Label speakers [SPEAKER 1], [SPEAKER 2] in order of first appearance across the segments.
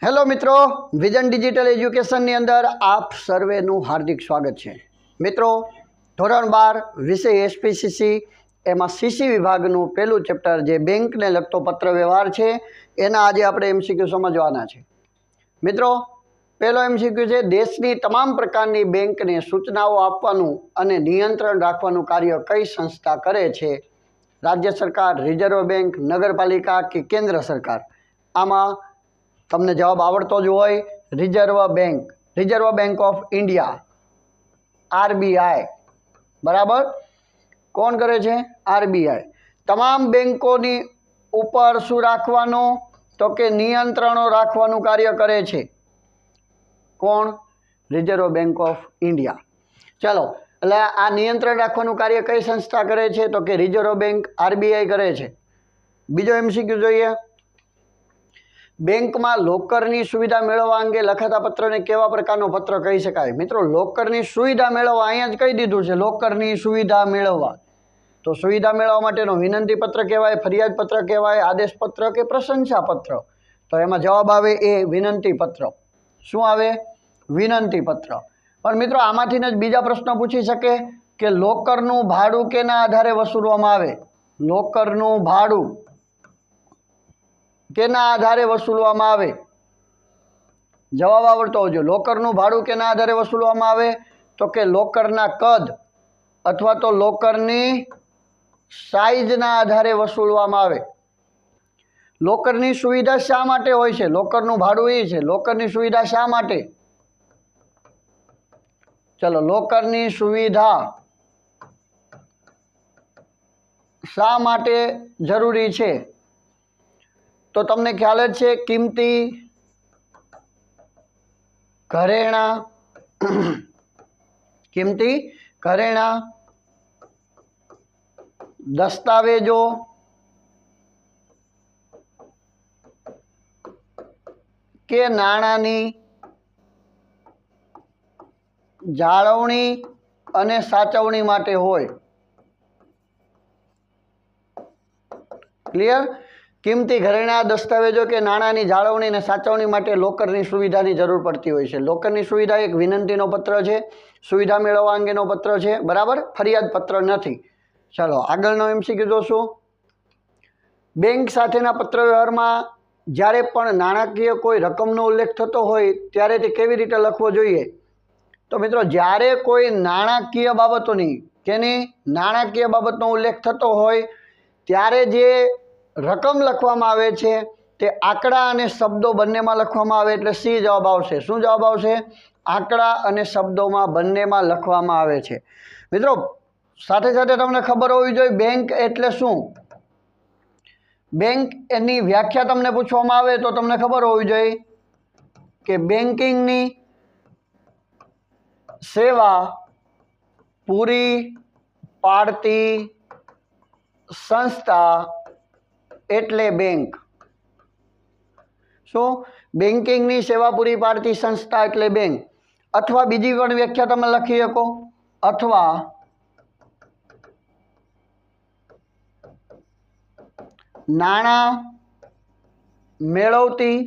[SPEAKER 1] Hello મિત્રો, vision digital એજ્યુકેશનની અંદર આપ સર્વેનું હાર્દિક સ્વાગત છે। મિત્રો, ધોરણ 12 વિષય એસપીસીસી એમાં સીસી વિભાગનું પહેલું ચેપ્ટર જે બેંકને લગતો પત્ર વ્યવહાર છે એના આજે આપણે એમસીક્યુ સમજવાના છે। મિત્રો, પહેલો એમસીક્યુ છે, દેશની તમામ પ્રકારની બેંકને સૂચનાઓ આપવાનું અને નિયંત્રણ રાખવાનું કાર્ય કઈ સંસ્થા કરે છે? રાજ્ય સરકાર, રિઝર્વ બેંક, નગરપાલિકા કે કેન્દ્ર સરકાર? આમાં તમને જવાબ આવડતો જ હોય, reserve bank of India, RBI. બરાબર, કોણ કરે છે? આરબીઆઈ। તમામ બેંકોની ઉપર શું રાખવાનું? તો કે નિયંત્રણો રાખવાનું કાર્ય કરે છે। કોણ? Reserve bank of India. ચાલો, એટલે આ નિયંત્રણ રાખવાનું કાર્ય કઈ સંસ્થા કરે છે? તો કે રિઝર્વ બેંક, આરબીઆઈ કરે છે। બીજો એમસીક્યુ જોઈએ, બેંકમાં લોકરની સુવિધા મેળવવા અંગે લખાતા પત્રને કેવા પ્રકારનો પત્ર કહી શકાય? મિત્રો, લોકરની સુવિધા મેળવવા અહીંયા જ કહી દીધું છે, લોકરની સુવિધા મેળવવા। તો સુવિધા મેળવવા માટેનો વિનંતી પત્ર કહેવાય, ફરિયાદ પત્ર કહેવાય, આદેશ પત્ર કે પ્રશંસા પત્ર? તો એમાં જવાબ આવે એ વિનંતી પત્ર। શું આવે? વિનંતી પત્ર। પણ મિત્રો, આમાંથી જ બીજા પ્રશ્નો પૂછી શકે કે લોકરનું ભાડું કેના આધારે વસૂલવામાં આવે? લોકરનું ભાડું કેના આધારે વસૂલવામાં આવે? જવાબ આવડતો હોજો। લોકરનું ભાડું કેના આધારે વસૂલવામાં આવે? તો કે લોકરના કદ અથવા તો લોકરની સાઈઝના આધારે વસૂલવામાં આવે। લોકરની સુવિધા શા માટે હોય છે? લોકરનું ભાડું એ છે, લોકરની સુવિધા શા માટે? ચલો, લોકરની સુવિધા શા માટે જરૂરી છે? તો તમને ખ્યાલ જ છે, કિંમતી ઘરેણાં, દસ્તાવેજો કે નાણાંની જાળવણી અને સાચવણી માટે હોય। ક્લિયર? કિંમતી ઘરેણાં, દસ્તાવેજો કે નાણાંની જાળવણી અને સાચવણી માટે લોકરની સુવિધાની જરૂર પડતી હોય છે। લોકરની સુવિધા એક વિનંતીનો પત્ર છે, સુવિધા મેળવવા અંગેનો પત્ર છે, બરાબર, ફરિયાદ પત્ર નથી। ચાલો આગળનો એમસીક્યુ જોશું। બેંક સાથેના પત્ર વ્યવહારમાં જ્યારે પણ નાણાકીય કોઈ રકમનો ઉલ્લેખ થતો હોય ત્યારે તે કેવી રીતે લખવો જોઈએ? તો મિત્રો, જ્યારે કોઈ નાણાકીય બાબતોની નાણાકીય બાબતનો ઉલ્લેખ થતો હોય ત્યારે જે રકમ લખવામાં આવે છે તે આંકડા અને શબ્દો બંનેમાં લખવામાં આવે, એટલે સી જવાબ આવશે। શું જવાબ આવશે? આંકડા અને શબ્દોમાં બંનેમાં લખવામાં આવે છે। મિત્રો, સાથે સાથે તમને ખબર હોવી જોઈએ બેંક એટલે શું? બેંક એની વ્યાખ્યા તમને પૂછવામાં આવે તો તમને ખબર હોવી જોઈએ કે બેન્કિંગની સેવા પૂરી પાડતી સંસ્થા એટલે બેંક। શું? બેન્કિંગની સેવા પૂરી પાડતી સંસ્થા એટલે બેંક। અથવા બીજી પણ વ્યાખ્યા તમે લખી શકો, અથવા નાણાં મેળવતી,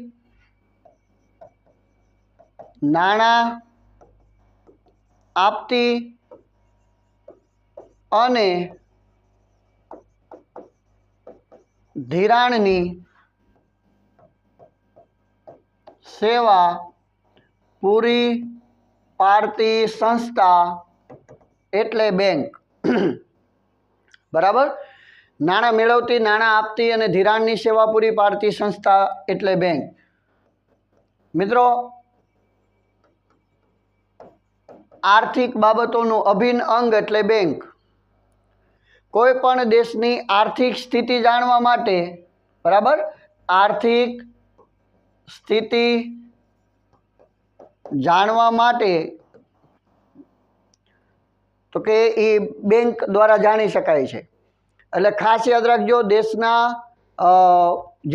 [SPEAKER 1] નાણાં આપતી અને ધિરાણની સેવા પૂરી પાડતી સંસ્થા એટલે બેંક। બરાબર, નાણાં મેળવતી, નાણાં આપતી અને ધિરાણની સેવા પૂરી પાડતી સંસ્થા એટલે બેંક। મિત્રો, આર્થિક બાબતોનું અભિન્ન અંગ એટલે બેંક। કોઈ પણ દેશની આર્થિક સ્થિતિ જાણવા માટે, બરાબર, આર્થિક સ્થિતિ જાણવા માટે તો કે એ બેંક દ્વારા જાણી શકાય છે। એટલે ખાસ યાદ રાખજો, દેશના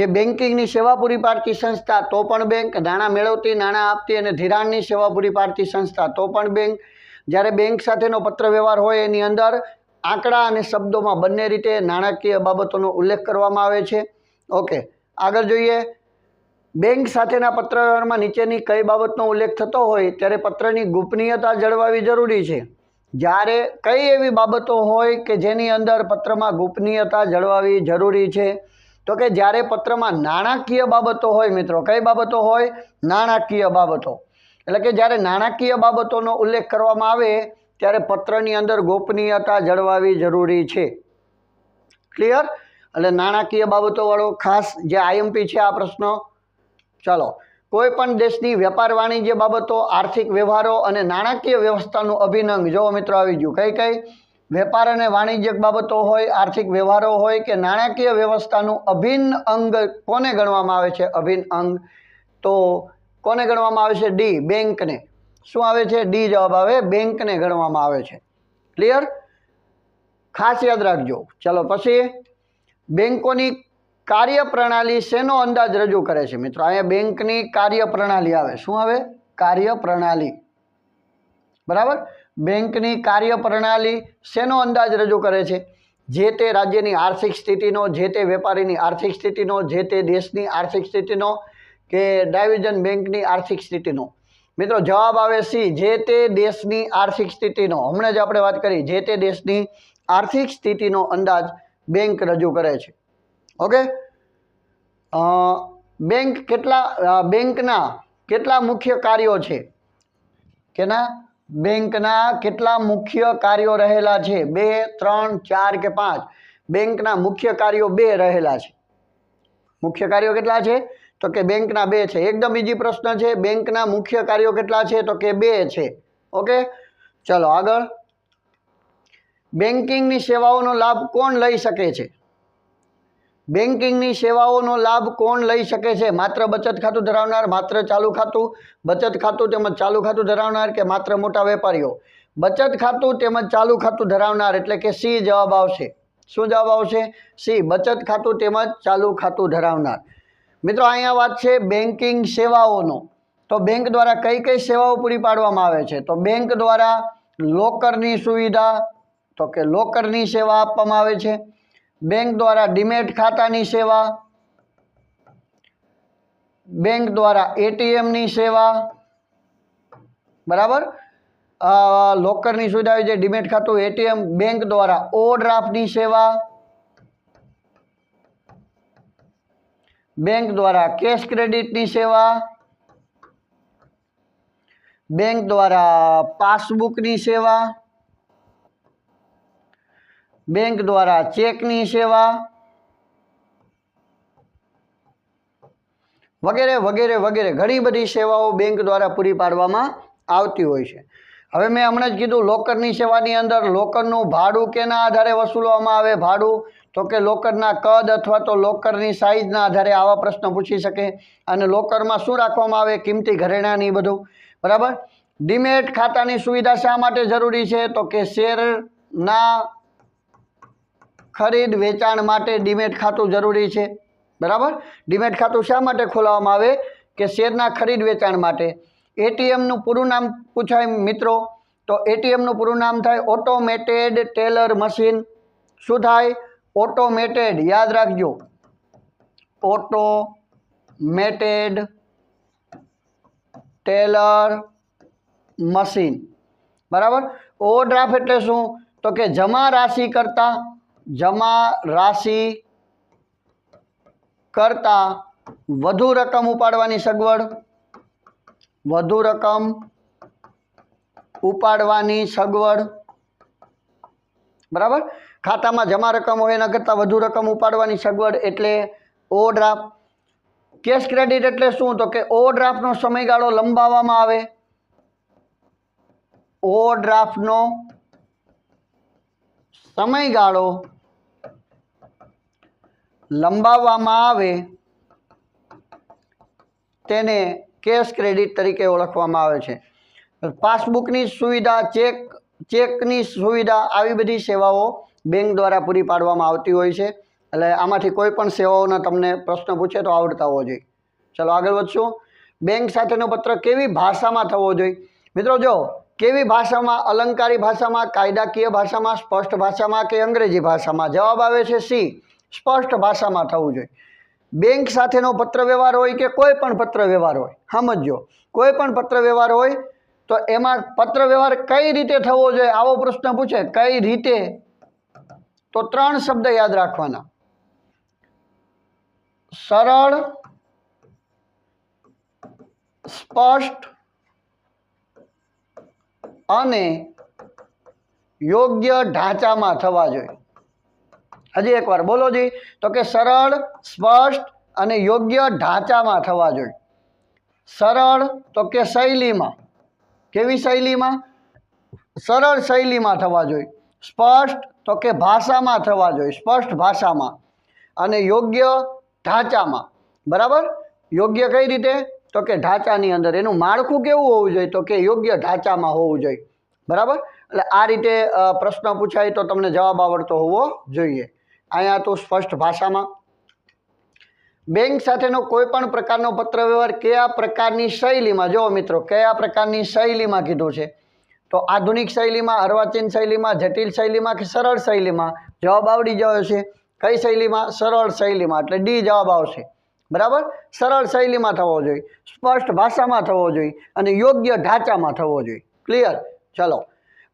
[SPEAKER 1] જે બેન્કિંગની સેવા પૂરી પાડતી સંસ્થા તો પણ બેંક, નાણાં મેળવતી, નાણાં આપતી અને ધિરાણની સેવા પૂરી પાડતી સંસ્થા તો પણ બેંક। જ્યારે બેંક સાથેનો પત્ર વ્યવહાર હોય એની અંદર આંકડા અને શબ્દોમાં બંને રીતે નાણાકીય બાબતોનો ઉલ્લેખ કરવામાં આવે છે। ઓકે, આગળ જોઈએ। બેંક સાથેના પત્રવ્યવહારમાં નીચેની કઈ બાબતનો ઉલ્લેખ થતો હોય ત્યારે પત્રની ગોપનીયતા જળવાવી જરૂરી છે? જ્યારે કઈ એવી બાબતો હોય કે જેની અંદર પત્રમાં ગોપનીયતા જળવાવી જરૂરી છે? તો કે જ્યારે પત્રમાં નાણાકીય બાબતો હોય મિત્રો. કઈ બાબતો હોય? નાણાકીય બાબતો. એટલે કે જ્યારે નાણાકીય બાબતોનો ઉલ્લેખ કરવામાં આવે ત્યારે પત્રની અંદર ગોપનીયતા જળવાવી જરૂરી છે. ક્લિયર? એટલે નાણાકીય બાબતોવાળો ખાસ જે આઈએમપી છે આ પ્રશ્ન. ચાલો, કોઈ પણ દેશની વેપાર વાણિજ્ય બાબતો, આર્થિક વ્યવહારો અને નાણાકીય વ્યવસ્થાનું અભિન્ન. જો મિત્રો આવી ગયું. કઈ કઈ? વેપાર અને વાણિજ્યક બાબતો હોય, આર્થિક વ્યવહારો હોય કે નાણાકીય વ્યવસ્થાનું અભિન્ન અંગ કોને ગણવામાં આવે છે? અભિન્ન અંગ. તો કોને ગણવામાં આવે છે? ડી, બેંકને. શું આવે છે? ડી જવાબ આવે. બેંકને ગણવામાં આવે છે. ક્લિયર? ખાસ યાદ રાખજો. ચલો પછી, બેંકોની કાર્યપ્રણાલી શેનો અંદાજ રજૂ કરે છે? મિત્રો અહીંયા બેંકની કાર્યપ્રણાલી આવે. શું આવે? કાર્યપ્રણાલી. બરાબર? બેંકની કાર્યપ્રણાલી શેનો અંદાજ રજૂ કરે છે? જે તે રાજ્યની આર્થિક સ્થિતિનો, જે તે વેપારીની આર્થિક સ્થિતિનો, જે તે દેશની આર્થિક સ્થિતિનો કે ડાયવિઝન બેંકની આર્થિક સ્થિતિનો? મિત્રો જવાબ આવે સી, જે તે દેશની આર્થિક સ્થિતિનો. હમણાં જ આપણે વાત કરી, જે તે દેશની આર્થિક સ્થિતિનો અંદાજ બેંક રજૂ કરે છે. ઓકે. બેંકના કેટલા મુખ્ય કાર્યો છે? કેના? બેંકના કેટલા મુખ્ય કાર્યો રહેલા છે? 2, 3, 4 કે 5? બેંકના મુખ્ય કાર્યો 2 રહેલા છે. મુખ્ય કાર્યો કેટલા છે? તો કે બેંકના 2 છે. એકદમ ઈજી પ્રશ્ન છે. બેંકના મુખ્ય કાર્યો કેટલા છે? તો કે 2 છે. ઓકે, ચલો આગળ. બેન્કિંગની સેવાઓનો લાભ કોણ લઈ શકે છે? બેન્કિંગની સેવાઓનો લાભ કોણ લઈ શકે છે? માત્ર બચત ખાતું ધરાવનાર, માત્ર ચાલુ ખાતું, બચત ખાતું તેમજ ચાલુ ખાતું ધરાવનાર કે માત્ર મોટા વેપારીઓ? બચત ખાતું તેમજ ચાલુ ખાતું ધરાવનાર, એટલે કે સી જવાબ આવશે. શું જવાબ આવશે? સી, બચત ખાતું તેમજ ચાલુ ખાતું ધરાવનાર. મિત્રો અહીંયા વાત છે બેન્કિંગ સેવાઓનો. તો બેંક દ્વારા કઈ કઈ સેવાઓ પૂરી પાડવામાં આવે છે? તો બેંક દ્વારા લોકરની સુવિધા, તો કે લોકરની સેવા આપવામાં આવે છે. બેંક દ્વારા ડીમેટ ખાતાની સેવા, બેંક દ્વારા એટીએમની સેવા. બરાબર? લોકરની સુવિધા આવી છે, ડીમેટ ખાતું, એટીએમ. બેંક દ્વારા ઓવરડ્રાફ્ટની સેવા, બેંક દ્વારા કેશ ક્રેડિટની સેવા, બેંક દ્વારા પાસબુકની સેવા, બેંક દ્વારા ચેકની સેવા વગેરે વગેરે વગેરે ઘણી બધી સેવાઓ બેંક દ્વારા પૂરી પાડવામાં આવતી હોય છે. હવે મેં હમણાં જ કીધું, લોકરની સેવાની અંદર લોકરનું ભાડું કેના આધારે વસૂલવામાં આવે? ભાડું, તો કે લોકરના કદ અથવા તો લોકરની સાઇઝના આધારે આવા પ્રશ્ન પૂછી શકે. અને લોકરમાં શું રાખવામાં આવે? કિંમતી ઘરેણાંની બધું. બરાબર? ડીમેટ ખાતાની સુવિધા શા માટે જરૂરી છે? તો કે શેરના ખરીદ વેચાણ માટે ડીમેટ ખાતું જરૂરી છે. બરાબર? ડીમેટ ખાતું શા માટે ખોલાવવામાં આવે? કે શેરના ખરીદ વેચાણ માટે. એટીએમનું પૂરું નામ પૂછાય મિત્રો, તો એટીએમનું પૂરું નામ થાય ઓટોમેટેડ ટેલર મશીન. શું થાય? ઓટોમેટેડ. યાદ રાખજો, ઓટોમેટેડ ટેલર મશીન. બરાબર? ઓવરડ્રાફ્ટ એટલે શું? તો કે જમા રાશિ કરતાં વધુ રકમ ઉપાડવાની સગવડ. વધુ રકમ ઉપાડવાની સગવડ. બરાબર? ખાતામાં જમા રકમ હોય એના કરતાં વધુ રકમ ઉપાડવાની સગવડ એટલે ઓવરડ્રાફ્ટ. કેશ ક્રેડિટ એટલે શું? તો કે ઓવરડ્રાફ્ટનો સમયગાળો લંબાવવામાં આવે. ઓવરડ્રાફ્ટનો સમયગાળો લંબાવવામાં આવે તેને કેશ ક્રેડિટ તરીકે ઓળખવામાં આવે છે. પાસબુકની સુવિધા, ચેકની સુવિધા, આવી બધી સેવાઓ બેંક દ્વારા પૂરી પાડવામાં આવતી હોય છે. એટલે આમાંથી કોઈ પણ સેવાઓના તમને પ્રશ્ન પૂછે તો આવડતા હોવો જોઈએ. ચલો આગળ વધશું. બેંક સાથેનો પત્ર કેવી ભાષામાં થવો જોઈએ? મિત્રો જો, કેવી ભાષામાં? અલંકારી ભાષામાં, કાયદાકીય ભાષામાં, સ્પષ્ટ ભાષામાં કે અંગ્રેજી ભાષામાં? જવાબ આવે છે સી, સ્પષ્ટ ભાષામાં થવું જોઈએ. બેંક સાથેનો પત્ર વ્યવહાર હોય કે કોઈ પણ પત્ર વ્યવહાર હોય, સમજો કોઈ પણ પત્ર વ્યવહાર હોય તો એમાં પત્ર વ્યવહાર કઈ રીતે થવો જોઈએ, આવો પ્રશ્ન પૂછે કઈ રીતે, તો 3 શબ્દ યાદ રાખવાના: સરળ, સ્પષ્ટ અને યોગ્ય ઢાંચામાં થવા જોઈએ. હજી એકવાર બોલો જી. તો કે સરળ, સ્પષ્ટ અને યોગ્ય ઢાંચામાં થવા જોઈએ. સરળ તો કે શૈલીમાં, કેવી શૈલીમાં? સરળ શૈલીમાં થવા જોઈએ. સ્પષ્ટ તો કે ભાષામાં થવા જોઈએ, સ્પષ્ટ ભાષામાં. અને યોગ્ય ઢાંચામાં. બરાબર? યોગ્ય કઈ રીતે? તો કે ઢાંચાની અંદર. એનું માળખું કેવું હોવું જોઈએ? તો કે યોગ્ય ઢાંચામાં હોવું જોઈએ. બરાબર? એટલે આ રીતે પ્રશ્ન પૂછાય તો તમને જવાબ આવડતો હોવો જોઈએ. અહીંયા તો સ્પષ્ટ ભાષામાં. બેંક સાથેનો કોઈ પણ પ્રકારનો પત્ર વ્યવહાર કયા પ્રકારની શૈલીમાં, જો મિત્રો કયા પ્રકારની શૈલીમાં કીધું છે, તો આધુનિક શૈલીમાં, અર્વાચીન શૈલીમાં, જટિલ શૈલીમાં કે સરળ શૈલીમાં? જવાબ આવડી ગયો છે. કઈ શૈલીમાં? સરળ શૈલીમાં. એટલે ડી જવાબ આવશે. બરાબર? સરળ શૈલીમાં થવો જોઈએ, સ્પષ્ટ ભાષામાં થવો જોઈએ અને યોગ્ય ઢાંચામાં થવો જોઈએ. ક્લિયર? ચલો,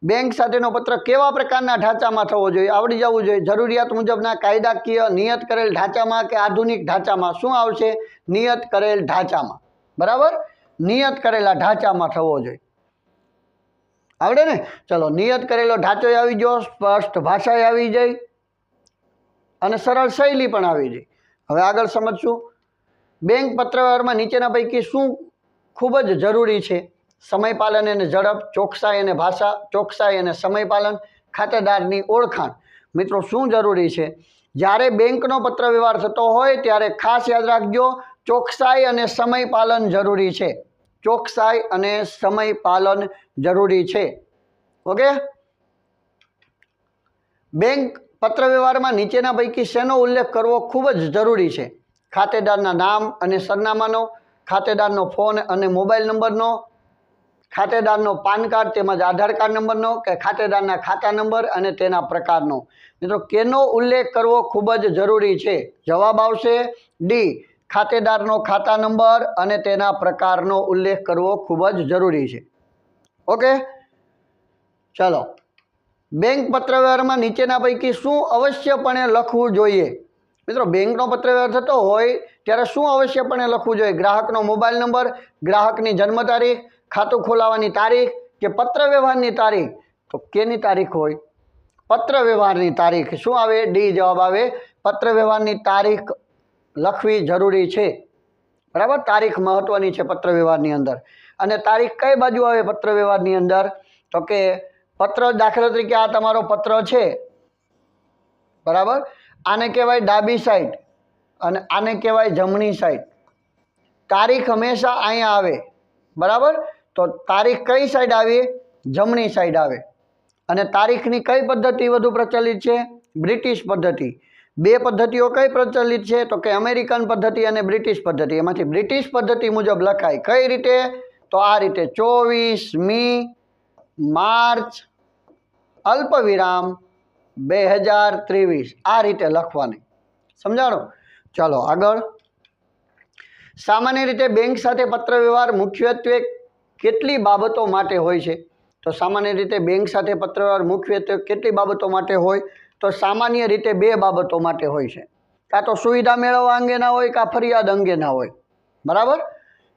[SPEAKER 1] બેંક સાથેનો પત્ર કેવા પ્રકારના ઢાંચામાં થવો જોઈએ? આવડી જવું જોઈએ. જરૂરિયાત મુજબના કાયદાકીય નિયત કરેલ ઢાંચામાં કે આધુનિક ઢાંચામાં? શું આવશે? નિયત કરેલ ઢાંચામાં. બરાબર? નિયત કરેલા ઢાંચામાં થવો જોઈએ. આવડે ને? ચલો, નિયત કરેલો ઢાંચો આવી ગયો, સ્પષ્ટ ભાષા આવી જાય અને સરળ શૈલી પણ આવી જાય. હવે આગળ સમજશું. બેંક પત્ર વ્યવહારમાં નીચેના પૈકી શું ખૂબ જ જરૂરી છે? સમયપાલન અને ઝડપ, ચોકસાઈ અને ભાષા, ચોકસાઈ અને સમયપાલન, ખાતેદારની ઓળખાણ. મિત્રો શું જરૂરી છે? જ્યારે બેંકનો પત્ર વ્યવહાર થતો હોય ત્યારે ખાસ યાદ રાખજો, ચોકસાઈ અને સમયપાલન જરૂરી છે. ચોકસાઈ અને સમયપાલન જરૂરી છે. ઓકે? બેંક પત્ર વ્યવહારમાં નીચેના પૈકી શેનો ઉલ્લેખ કરવો ખૂબ જ જરૂરી છે? ખાતેદારના નામ અને સરનામાનો, ખાતેદારનો ફોન અને મોબાઈલ નંબરનો, ખાતેદારનો પાન કાર્ડ તેમજ આધાર કાર્ડ નંબરનો, કે ખાતેદારના ખાતા નંબર અને તેના પ્રકારનો. મિત્રો કેનો ઉલ્લેખ કરવો ખૂબ જ જરૂરી છે? જવાબ આવશે ડી, ખાતેદારનો ખાતા નંબર અને તેના પ્રકારનો ઉલ્લેખ કરવો ખૂબ જ જરૂરી છે. ઓકે? ચાલો, બેંક પત્ર વ્યવહારમાં નીચેના પૈકી શું અવશ્યપણે લખવું જોઈએ? મિત્રો બેંકનો પત્ર વ્યવહાર થતો હોય ત્યારે શું અવશ્યપણે લખવું જોઈએ? ગ્રાહકનો મોબાઈલ નંબર, ગ્રાહકની જન્મ તારીખ, ખાતું ખોલાવવાની તારીખ કે પત્ર વ્યવહારની તારીખ? તો કેની તારીખ હોય? પત્ર વ્યવહારની તારીખ. શું આવે? ડી જવાબ આવે. પત્ર વ્યવહારની તારીખ લખવી જરૂરી છે. બરાબર? તારીખ મહત્વની છે પત્ર વ્યવહારની અંદર. અને તારીખ કઈ બાજુ આવે પત્ર વ્યવહારની અંદર? તો કે પત્ર, દાખલા તરીકે આ તમારો પત્ર છે, બરાબર, આને કહેવાય ડાબી સાઈડ અને આને કહેવાય જમણી સાઈડ. તારીખ હંમેશા અહીંયા આવે. બરાબર? તો તારીખ કઈ સાઈડ આવે? જમણી સાઈડ આવે. અને તારીખની કઈ પદ્ધતિ વધુ પ્રચલિત છે? બ્રિટિશ પદ્ધતિ. બે પદ્ધતિઓ કઈ પ્રચલિત છે? તો કે અમેરિકન પદ્ધતિ અને બ્રિટિશ પદ્ધતિ. એમાંથી બ્રિટિશ પદ્ધતિ મુજબ લખાય. કઈ રીતે? તો આ રીતે: 24મી માર્ચ અલ્પવિરામ 2023. આ રીતે લખવાની. સમજાણો? ચાલો આગળ. સામાન્ય રીતે બેંક સાથે પત્ર વ્યવહાર મુખ્યત્વે કેટલી બાબતો માટે હોય છે? તો સામાન્ય રીતે બેંક સાથે પત્ર વ્યવહાર મુખ્યત્વે કેટલી બાબતો માટે હોય? તો સામાન્ય રીતે 2 બાબતો માટે હોય છે. કાં તો સુવિધા મેળવવા અંગેના હોય, કાં ફરિયાદ અંગેના હોય. બરાબર?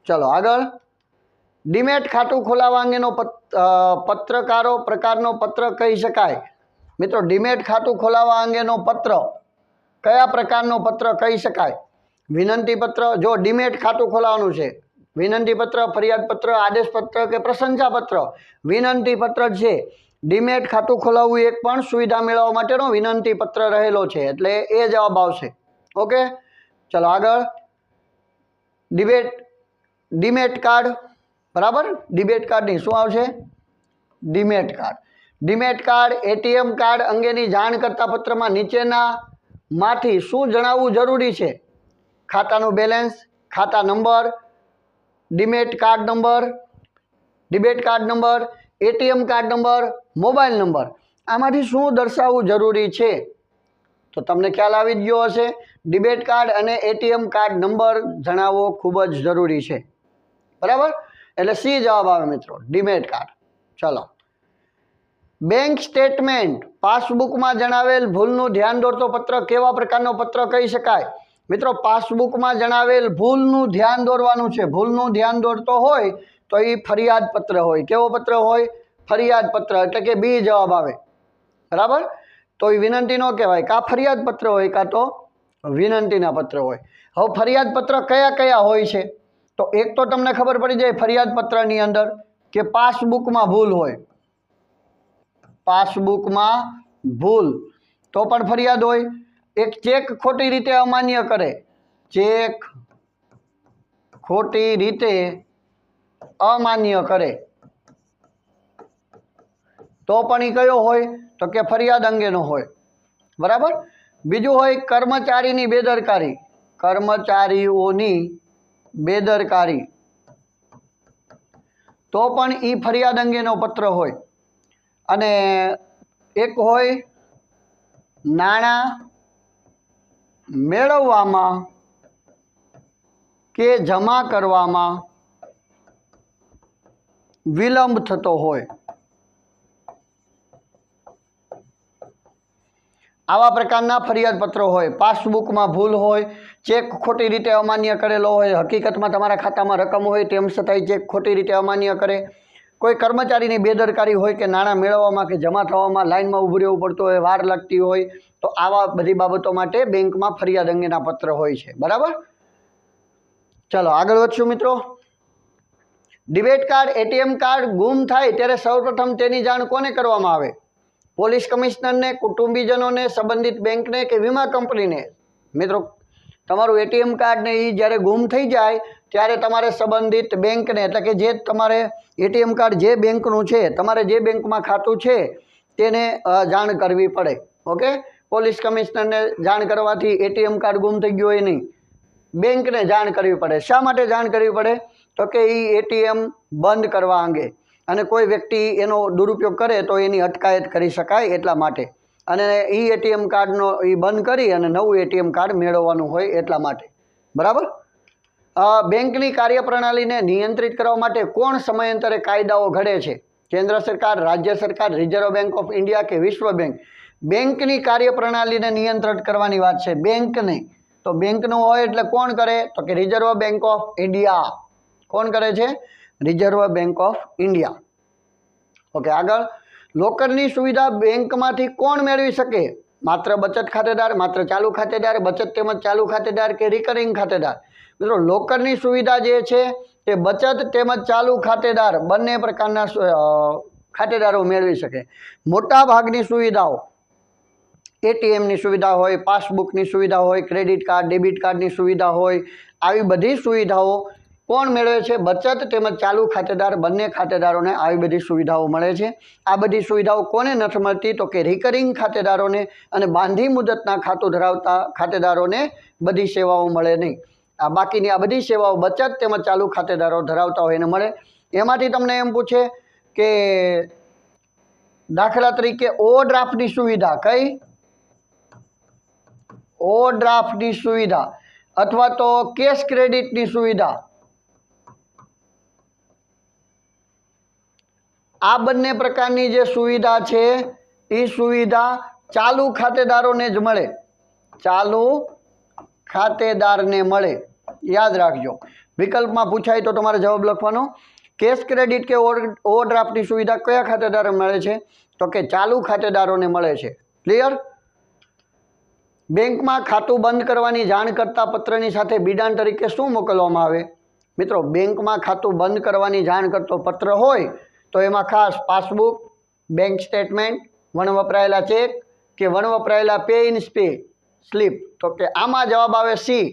[SPEAKER 1] ચલો આગળ. ડીમેટ ખાતું ખોલાવવા અંગેનો પ્રકારનો પત્ર કહી શકાય? મિત્રો ડીમેટ ખાતું ખોલાવવા અંગેનો પત્ર કયા પ્રકારનો પત્ર કહી શકાય? વિનંતી પત્ર. જો ડીમેટ ખાતું ખોલાવવાનું છે, વિનંતી પત્ર, ફરિયાદ પત્ર, આદેશ પત્ર કે પ્રશંસા પત્ર? વિનંતી પત્ર છે. ડીમેટ ખાતું ખોલાવવું એક પણ સુવિધા મેળવવા માટેનો વિનંતી પત્ર રહેલો છે, એટલે એ જવાબ આવશે. ઓકે? ચલો આગળ. Demat card. બરાબર? ડીમેટ કાર્ડની શું આવશે? Demat card. Demat card, ATM card અંગેની જાણ કરતા પત્રમાં નીચેનામાંથી શું જણાવવું જરૂરી છે? ખાતાનું બેલેન્સ, ખાતા number, demat card number, demat card number, ATM card number, mobile number. આમાંથી શું દર્શાવવું જરૂરી છે? તો તમને ખ્યાલ આવી જ ગયો હશે. ડિબેટ કાર્ડ અને એટીએમ કાર્ડ નંબર જણાવવો ખૂબ જ જરૂરી છે, બરાબર? એટલે સી જવાબ આવે મિત્રો, ડિબેટ કાર્ડ. ચલો, બેંક સ્ટેટમેન્ટ પાસબુકમાં જણાવેલ ભૂલનું ધ્યાન દોરતો પત્ર કેવા પ્રકારનો પત્ર કહી શકાય? મિત્રો, પાસબુકમાં જણાવેલ ભૂલનું ધ્યાન દોરવાનું છે. ભૂલનું ધ્યાન દોરતો હોય તો એ ફરિયાદ પત્ર હોય. કેવો પત્ર હોય? ફરિયાદ પત્ર, એટલે કે બી જવાબ આવે, બરાબર? તો એ વિનંતી ન કહેવાય, કાં ફરિયાદ પત્ર હોય કાં તો વિનંતીના પત્ર હોય. હવે ફરિયાદ પત્ર કયા કયા હોય છે? તો એક તો તમને ખબર પડી જાય ફરિયાદ પત્રની અંદર કે પાસબુકમાં ભૂલ હોય. પાસબુકમાં ભૂલ તો પણ ફરિયાદ હોય. એક ચેક ખોટી રીતે અમાન્ય કરે, ચેક ખોટી રીતે અમાન્ય કરે તો પણ એ કયો હોય? તો કે ફરિયાદ અંગેનો હોય, બરાબર? બીજું હોય કર્મચારીની બેદરકારી, કર્મચારીઓની બેદરકારી તો પણ એ ફરિયાદ અંગેનો પત્ર હોય. અને એક હોય નાણાં મેળવવામાં કે જમા કરવામાં વિલંબ થતો હોય. આવા પ્રકારના ફરિયાદ પત્રો હોય. પાસબુકમાં ભૂલ હોય, ચેક ખોટી રીતે અમાન્ય કરેલો હોય, હકીકતમાં તમારા ખાતામાં રકમ હોય તેમ છતાંય ચેક ખોટી રીતે અમાન્ય કરે, કોઈ કર્મચારીની બેદરકારી હોય કે નાણાં મેળવવામાં કે જમા થવામાં લાઇનમાં ઊભું રહેવું પડતું હોય, વાર લાગતી હોય, તો આવા બધી બાબતો માટે બેંકમાં ફરિયાદ અંગેના પત્ર હોય છે, બરાબર? ચલો આગળ વધશું મિત્રો. ડિબેટ કાર્ડ, એટીએમ કાર્ડ ગુમ થાય ત્યારે સૌપ્રથમ તેની જાણ કોને કરવામાં આવે? પોલીસ કમિશનરને, કુટુંબીજનોને, સંબંધિત બેંકને કે વીમા કંપનીને? મિત્રો, તમારું એટીએમ કાર્ડ ને એ જ્યારે ગુમ થઈ જાય ત્યારે તમારે સંબંધિત બેંકને, એટલે કે જે તમારે એટીએમ કાર્ડ જે બેંકનું છે, તમારે જે બેંકમાં ખાતું છે તેને જાણ કરવી પડે. ઓકે, પોલીસ કમિશનરને જાણ કરવાથી એટીએમ કાર્ડ ગુમ થઈ ગયું હોય નહીં, બેંકને જાણ કરવી પડે. શા માટે જાણ કરવી પડે? તો કે એ એટીએમ બંધ કરવા અંગે, અને કોઈ વ્યક્તિ એનો દુરુપયોગ કરે તો એની અટકાયત કરી શકાય એટલા માટે. અને એ એટીએમ કાર્ડનો એ બંધ કરી અને નવું એટીએમ કાર્ડ મેળવવાનું હોય એટલા માટે, બરાબર? બેંકની કાર્યપ્રણાલીને નિયંત્રિત કરવા માટે કોણ સમયાંતરે કાયદાઓ ઘડે છે? કેન્દ્ર સરકાર, રાજ્ય સરકાર, રિઝર્વ બેંક ઓફ ઇન્ડિયા કે વિશ્વ બેંક? બેંકની કાર્યપ્રણાલીને નિયંત્રિત કરવાની વાત છે, બેંકને. તો બેંકનું હોય એટલે કોણ કરે? તો કે રિઝર્વ બેંક ઓફ ઇન્ડિયા. કોણ કરે છે? Reserve bank of India. Okay, આગળ. લોકરની સુવિધા બેંકમાંથી કોણ મેળવી શકે? માત્ર બચત ખાતેદાર, માત્ર ચાલુ ખાતેદાર, બચત તેમજ ચાલુ ખાતેદાર કે રિકરિંગ ખાતેદાર? મિત્રો, લોકરની સુવિધા જે છે તે બચત તેમજ ચાલુ ખાતેદાર બંને પ્રકારના ખાતેદારો મેળવી શકે. મોટા ભાગની સુવિધાઓ, એટીએમની સુવિધા હોય, પાસબુકની સુવિધા હોય, ક્રેડિટ કાર્ડ, ડેબિટ કાર્ડની સુવિધા હોય, આવી બધી સુવિધાઓ કોણ મેળવે છે? બચત તેમજ ચાલુ ખાતેદાર બંને ખાતેદારોને આવી બધી સુવિધાઓ મળે છે. આ બધી સુવિધાઓ કોને નથી મળતી? તો કે રિકરિંગ ખાતેદારોને અને બાંધી મુદતના ખાતું ધરાવતા ખાતેદારોને બધી સેવાઓ મળે નહીં. આ બાકીની આ બધી સેવાઓ બચત તેમજ ચાલુ ખાતેદારો ધરાવતા હોય એને મળે. એમાંથી તમને એમ પૂછે કે દાખલા તરીકે ઓવરડ્રાફ્ટની સુવિધા કઈ? ઓવરડ્રાફ્ટની સુવિધા અથવા તો કેશ ક્રેડિટની સુવિધા, આ બંને પ્રકારની જે સુવિધા છે એ સુવિધા ચાલુ ખાતેદારોને જ મળે, ચાલુ ખાતેદારને મળે. યાદ રાખજો, વિકલ્પમાં પૂછાય તો તમારે જવાબ લખવાનો. કેશ ક્રેડિટ કે ઓવરડ્રાફ્ટની સુવિધા કયા ખાતેદારોને મળે છે? તો કે ચાલુ ખાતેદારોને મળે છે. ક્લિયર? બેંકમાં ખાતું બંધ કરવાની જાણ કરતા પત્રની સાથે બિડાણ તરીકે શું મોકલવામાં આવે? મિત્રો, બેંકમાં ખાતું બંધ કરવાની જાણ કરતો પત્ર હોય તો એમાં ખાસ પાસબુક, બેંક સ્ટેટમેન્ટ, વપરાયેલા ચેક કે વપરાયેલા પે ઇન સ્લીપ. તો કે આમાં જવાબ આવે સી.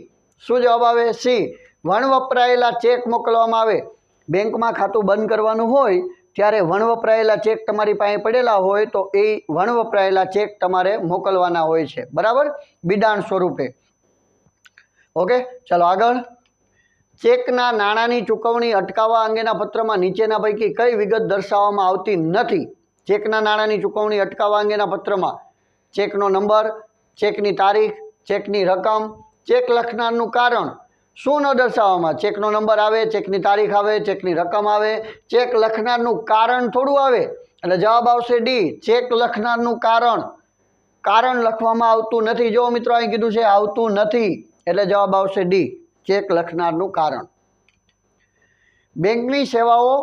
[SPEAKER 1] શું જવાબ આવે? સી. વપરાયેલા ચેક મોકલવામાં આવે. બેંકમાં ખાતું બંધ કરવાનું હોય ત્યારે વપરાયેલા ચેક તમારી પાસે પડેલા હોય તો એ વપરાયેલા ચેક તમારે મોકલવાના હોય છે, બરાબર? બિડાણ સ્વરૂપે. ઓકે, ચાલો આગળ. ચેકના નાણાંની ચૂકવણી અટકાવવા અંગેના પત્રમાં નીચેના પૈકી કઈ વિગત દર્શાવવામાં આવતી નથી? ચેકના નાણાંની ચૂકવણી અટકાવવા અંગેના પત્રમાં ચેકનો નંબર, ચેકની તારીખ, ચેકની રકમ, ચેક લખનારનું કારણ શું ન દર્શાવવામાં? ચેકનો નંબર આવે, ચેકની તારીખ આવે, ચેકની રકમ આવે, ચેક લખનારનું કારણ થોડું આવે. એટલે જવાબ આવશે ડી, ચેક લખનારનું કારણ લખવામાં આવતું નથી. જો મિત્રો અહીં કીધું છે આવતું નથી, એટલે જવાબ આવશે ડી, ચેક લખનારનું કારણ. બેંકની સેવાઓ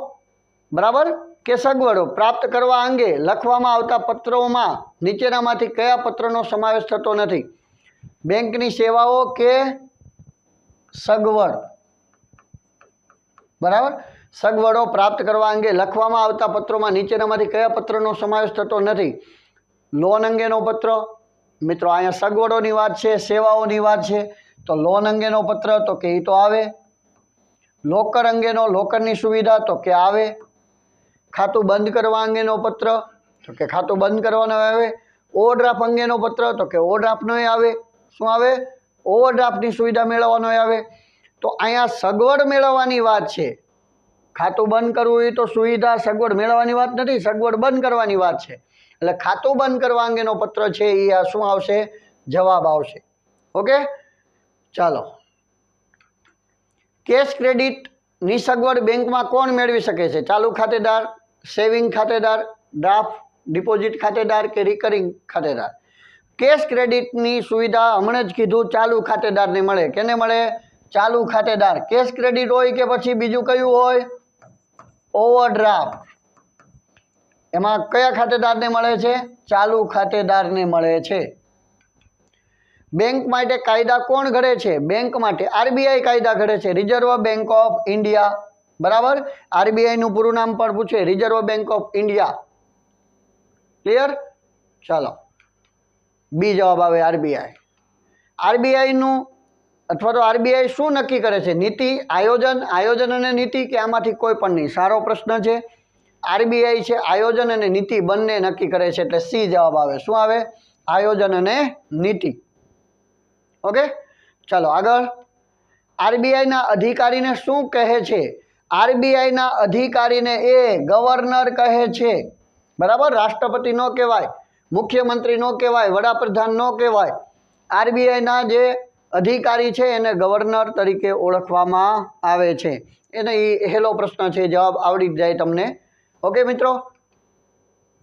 [SPEAKER 1] બરાબર કે સગવડો પ્રાપ્ત કરવા અંગે લખવામાં આવતા પત્રોમાં નીચેનામાંથી કયા પત્રનો સમાવેશ થતો નથી? બેંકની સેવાઓ કે સગવડ, બરાબર, સગવડો પ્રાપ્ત કરવા અંગે લખવામાં આવતા પત્રોમાં નીચેનામાંથી કયા પત્રનો સમાવેશ થતો નથી? લોન અંગેનો પત્ર, મિત્રો અહીંયા સગવડોની વાત છે, સેવાઓની વાત છે, તો લોન અંગેનો પત્ર તો કે એ તો આવે. લોકર અંગેનો, લોકરની સુવિધા તો કે આવે. ખાતું બંધ કરવા અંગેનો પત્ર તો કે ખાતું બંધ કરવાનો આવે. ઓવરડ્રાફ્ટ અંગેનો પત્ર તો કે ઓવરડ્રાફ્ટનો આવે. શું આવે? ઓવરડ્રાફ્ટની સુવિધા મેળવવાનો આવે. તો અહીંયા સગવડ મેળવવાની વાત છે. ખાતું બંધ કરવું એ તો સુવિધા સગવડ મેળવવાની વાત નથી, સગવડ બંધ કરવાની વાત છે. એટલે ખાતું બંધ કરવા અંગેનો પત્ર છે એ આ શું આવશે? જવાબ આવશે. ઓકે, ચાલો. કેશ ક્રેડિટની સગવડ બેંકમાં કોણ મેળવી શકે છે? ચાલુ ખાતેદાર, સેવિંગ ખાતેદાર, ડ્રાફ્ટ ડિપોઝિટ ખાતેદાર કે રિકરિંગ ખાતેદાર? કેશ ક્રેડિટની સુવિધા હમણાં જ કીધું ચાલુ ખાતેદારને મળે. કેને મળે? ચાલુ ખાતેદાર. કેશ ક્રેડિટ હોય કે પછી બીજું કયું હોય? ઓવરડ્રાફ્ટ. એમાં કયા ખાતેદારને મળે છે? ચાલુ ખાતેદારને મળે છે. બેંક માટે કાયદા કોણ ઘડે છે? બેંક માટે આરબીઆઈ કાયદા ઘડે છે, રિઝર્વ બેંક ઓફ ઇન્ડિયા. બરાબર, આરબીઆઈનું પૂરું નામ પણ પૂછે, reserve bank of India. Clear? ચાલો, બી જવાબ આવે આરબીઆઈ. આરબીઆઈનું અથવા તો આરબીઆઈ શું નક્કી કરે છે? નીતિ, આયોજન અને નીતિ, કે આમાંથી કોઈ પણ નહીં? સારો પ્રશ્ન છે. આરબીઆઈ છે આયોજન અને નીતિ બંને નક્કી કરે છે, એટલે સી જવાબ આવે. શું આવે? આયોજન અને નીતિ. ઓકે, ચાલો આગળ. આરબીઆઈના અધિકારીને શું કહે છે? આરબીઆઈના અધિકારીને એ ગવર્નર કહે છે. બરાબર, રાષ્ટ્રપતિ ન કહેવાય, મુખ્યમંત્રી ન કહેવાય, વડાપ્રધાન ન કહેવાય. આરબીઆઈના જે અધિકારી છે એને ગવર્નર તરીકે ઓળખવામાં આવે છે. એને એ હેલો પ્રશ્ન છે, જવાબ આવડી જાય તમને. ઓકે મિત્રો,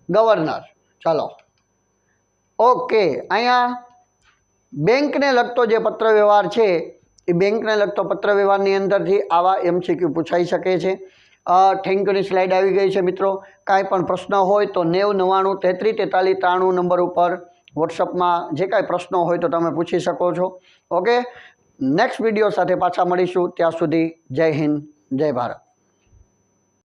[SPEAKER 1] ગવર્નર. ચાલો, ઓકે. અહીંયા બેંકને લગતો જે પત્ર વ્યવહાર છે એ બેંકને લગતો પત્ર વ્યવહારની અંદરથી આવા MCQ પૂછાઈ શકે છે. થેન્ક યુની સ્લાઇડ આવી ગઈ છે મિત્રો. કાંઈ પણ પ્રશ્ન હોય તો 90 99 33 43 93 નંબર ઉપર વોટ્સઅપમાં જે કાંઈ પ્રશ્નો હોય તો તમે પૂછી શકો છો. ઓકે, નેક્સ્ટ વિડીયો સાથે પાછા મળીશું. ત્યાં સુધી જય હિન્દ, જય ભારત.